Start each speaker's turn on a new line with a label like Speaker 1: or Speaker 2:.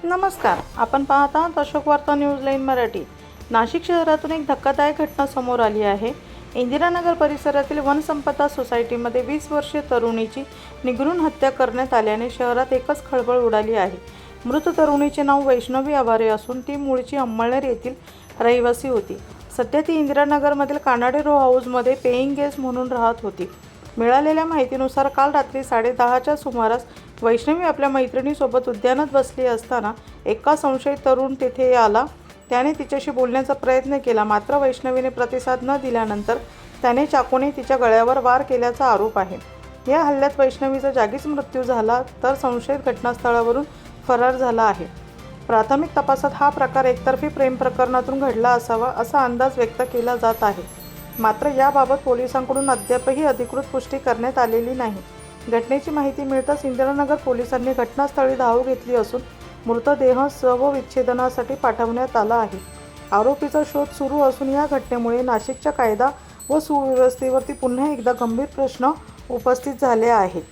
Speaker 1: नमस्कार, आपण पाहत आहात अशोक वार्ता न्यूज लाईन मराठी। नाशिक शहरातून एक धक्कादायक घटना समोर आली आहे। इंदिरानगर परिसरातील वनसंपदा सोसायटीमध्ये 20 वर्षीय तरुणीची निगरून हत्या करण्यात आल्याने शहरात एकच खळबळ उडाली आहे। मृत तरुणीचे नाव वैष्णवी आवारे असून ती मूळची अंमळनेर येथील रहिवासी होती। सध्या ती इंदिरानगरमधील कानाडे रो हाऊसमध्ये पेइंग गेस्ट म्हणून राहत होती। मिळालेल्या माहितीनुसार काल रात्री 10:30च्या सुमारास वैष्णवी आपल्या मैत्रिणीसोबत उद्यानात बसली असताना एका संशयित तरुण तेथे आला। त्याने तिच्याशी बोलण्याचा प्रयत्न केला, मात्र वैष्णवीने प्रतिसाद न दिल्यानंतर त्याने चाकूने तिच्या गळ्यावर वार केल्याचा आरोप आहे। या हल्ल्यात वैष्णवीचा जागीच मृत्यू झाला तर संशयित घटनास्थळावरून फरार झाला आहे। प्राथमिक तपासात हा प्रकार एकतर्फी प्रेम प्रकरणातून घडला असावा असा अंदाज व्यक्त केला जात आहे। मात्र याबाबत पोलिसांकडून अद्यापही अधिकृत पुष्टी करण्यात आलेली नाही। घटनेची माहिती मिळताच इंदिरानगर पोलिसांनी घटनास्थळी धाव घेतली असून मृतदेह शवविच्छेदनासाठी पाठवण्यात आला आहे। आरोपीचा शोध सुरू असून या घटनेमुळे नाशिकच्या कायदा व सुव्यवस्थेवरती पुन्हा एकदा गंभीर प्रश्न उपस्थित झाले आहेत।